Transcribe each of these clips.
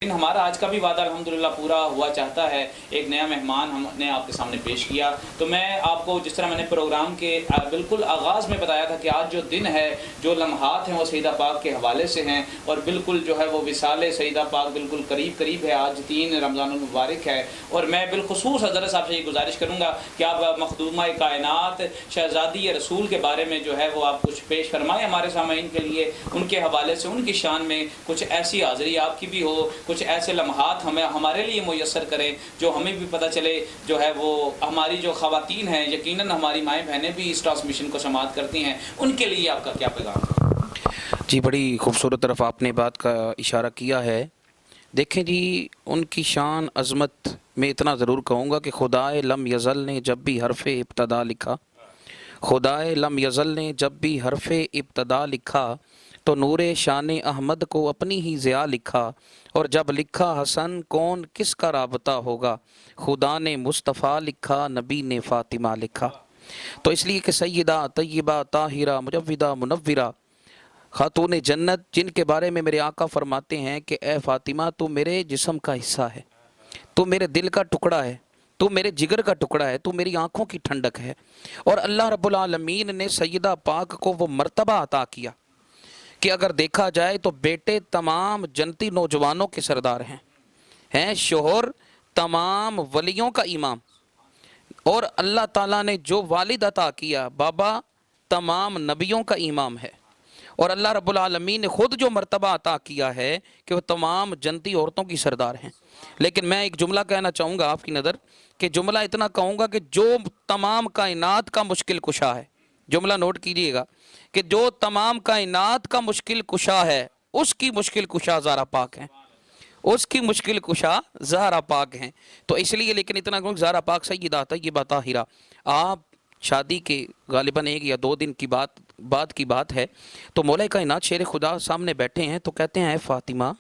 ہمارا آج کا بھی وعدہ الحمدللہ پورا ہوا چاہتا ہے۔ ایک نیا مہمان ہم نے آپ کے سامنے پیش کیا، تو میں آپ کو جس طرح میں نے پروگرام کے بالکل آغاز میں بتایا تھا کہ آج جو دن ہے، جو لمحات ہیں وہ سیدہ پاک کے حوالے سے ہیں، اور بالکل جو ہے وہ وصال سیدہ پاک بالکل قریب ہے۔ آج 3 رمضان المبارک ہے، اور میں بالخصوص حضرت صاحب سے یہ گزارش کروں گا کہ آپ مخدومہ کائنات شہزادی رسول کے بارے میں جو ہے وہ آپ کچھ پیش فرمائیں ہمارے سامعین کے لیے، ان کے حوالے سے، ان کی شان میں کچھ ایسی حاضری آپ کی بھی ہو، کچھ ایسے لمحات ہمارے لیے میسر کریں جو ہمیں بھی پتہ چلے جو ہے وہ ہماری جو خواتین ہیں، یقیناً ہماری مائیں بہنیں بھی اس ٹرانسمیشن کو سماعت کرتی ہیں، ان کے لیے آپ کا کیا پیغام ہے؟ جی، بڑی خوبصورت طرف آپ نے بات کا اشارہ کیا ہے۔ دیکھیں جی، ان کی شان عظمت میں اتنا ضرور کہوں گا کہ خدائے لم یزل نے جب بھی حرف ابتدا لکھا، خدائے لم یزل نے جب بھی حرف ابتدا لکھا، تو نور شان احمد کو اپنی ہی ضیاء لکھا، اور جب لکھا حسن کون کس کا رابطہ ہوگا، خدا نے مصطفیٰ لکھا، نبی نے فاطمہ لکھا۔ تو اس لیے کہ سیدہ طیبہ طاہرہ مجودہ منورہ خاتون جنت، جن کے بارے میں میرے آقا فرماتے ہیں کہ اے فاطمہ تو میرے جسم کا حصہ ہے، تو میرے دل کا ٹکڑا ہے، تو میرے جگر کا ٹکڑا ہے، تو میری آنکھوں کی ٹھنڈک ہے۔ اور اللہ رب العالمین نے سیدہ پاک کو وہ مرتبہ عطا کیا کہ اگر دیکھا جائے تو بیٹے تمام جنتی نوجوانوں کے سردار ہیں شوہر تمام ولیوں کا امام، اور اللہ تعالیٰ نے جو والد عطا کیا بابا تمام نبیوں کا امام ہے، اور اللہ رب العالمین نے خود جو مرتبہ عطا کیا ہے کہ وہ تمام جنتی عورتوں کی سردار ہیں۔ لیکن میں ایک جملہ کہنا چاہوں گا آپ کی نظر، کہ جملہ اتنا کہوں گا کہ جو تمام کائنات کا مشکل کشا ہے، جملہ نوٹ کیجئے گا کہ جو تمام کائنات کا مشکل کشا ہے، اس کی مشکل کشا زہرا پاک ہیں، اس کی مشکل کشا زہرا پاک ہیں۔ تو اس لیے لیکن اتنا کہوں کہ زہرا پاک سیدہ طیبہ طاہرہ، آپ شادی کے غالباً 1 یا 2 دن کی بعد کی بات ہے، تو مولا کائنات شیر خدا سامنے بیٹھے ہیں، تو کہتے ہیں اے فاطمہ،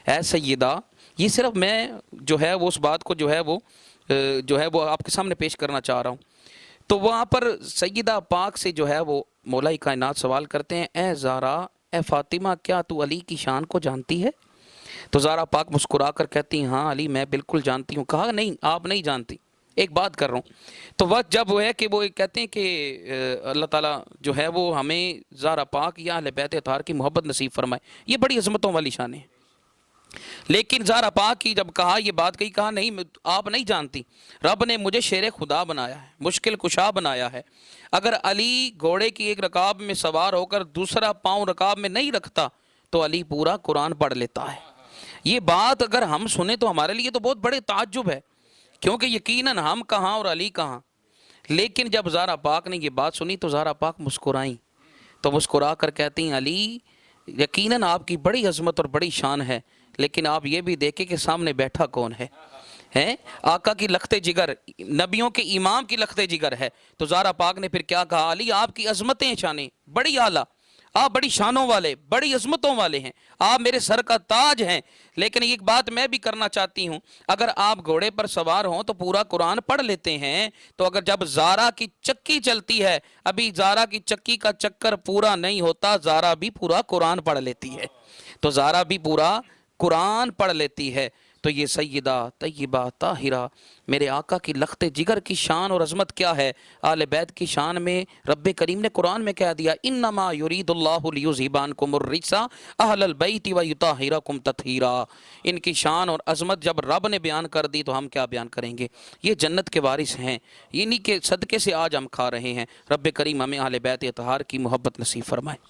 اے سیدہ، یہ صرف میں جو ہے وہ اس بات کو جو ہے وہ آپ کے سامنے پیش کرنا چاہ رہا ہوں۔ تو وہاں پر سیدہ پاک سے جو ہے وہ مولا کائنات سوال کرتے ہیں اے زہرا، اے فاطمہ، کیا تو علی کی شان کو جانتی ہے؟ تو زہرا پاک مسکرا کر کہتی ہیں ہاں علی میں بالکل جانتی ہوں۔ کہا نہیں، آپ نہیں جانتی، ایک بات کر رہا ہوں۔ تو وقت جب وہ ہے کہ وہ کہتے ہیں کہ اللہ تعالیٰ جو ہے وہ ہمیں زہرا پاک یا اہل بیت اطہار کی محبت نصیب فرمائے، یہ بڑی عظمتوں والی شان ہے۔ لیکن زہرا پاک کی جب کہا یہ بات کہا نہیں، آپ نہیں جانتی، رب نے مجھے شیر خدا بنایا ہے، مشکل کشا بنایا ہے۔ اگر علی گھوڑے کی ایک رکاب میں سوار ہو کر دوسرا پاؤں رکاب میں نہیں رکھتا تو علی پورا قرآن پڑھ لیتا ہے۔ یہ بات اگر ہم سنیں تو ہمارے لیے تو بہت بڑے تعجب ہے، کیونکہ یقیناً ہم کہاں اور علی کہاں۔ لیکن جب زہرا پاک نے یہ بات سنی تو زہرا پاک مسکرائیں، تو مسکرا کر کہتی ہیں علی یقیناً آپ کی بڑی عظمت اور بڑی شان ہے، لیکن آپ یہ بھی دیکھیں کہ سامنے بیٹھا کون ہے، آقا کی لخت جگر، نبیوں کے امام کی لخت جگر ہے۔ تو زہرا پاک نے پھر کیا کہا، علی آپ کی عظمتیں شانیں بڑی اعلیٰ، آپ بڑی شانوں والے، بڑی عظمتوں والے ہیں، آپ میرے سر کا تاج ہیں، لیکن ایک بات میں بھی کرنا چاہتی ہوں، اگر آپ گھوڑے پر سوار ہوں تو پورا قرآن پڑھ لیتے ہیں، تو اگر جب زہرا کی چکی چلتی ہے، ابھی زہرا کی چکی کا چکر پورا نہیں ہوتا، زہرا بھی پورا قرآن پڑھ لیتی ہے، تو زہرا بھی پورا قرآن پڑھ لیتی ہے۔ تو یہ سیدہ طیبہ طاہرہ میرے آقا کی لخت جگر کی شان اور عظمت کیا ہے۔ آل بیت کی شان میں رب کریم نے قرآن میں کہہ دیا انما یرید اللہ لیذھب عنکم الرجس اہل البیت ویطہرکم تطہیرا۔ ان کی شان اور عظمت جب رب نے بیان کر دی تو ہم کیا بیان کریں گے۔ یہ جنت کے وارث ہیں، انہی کے صدقے سے آج ہم کھا رہے ہیں۔ رب کریم ہمیں اہل بیت اطہار کی محبت نصیب فرمائے۔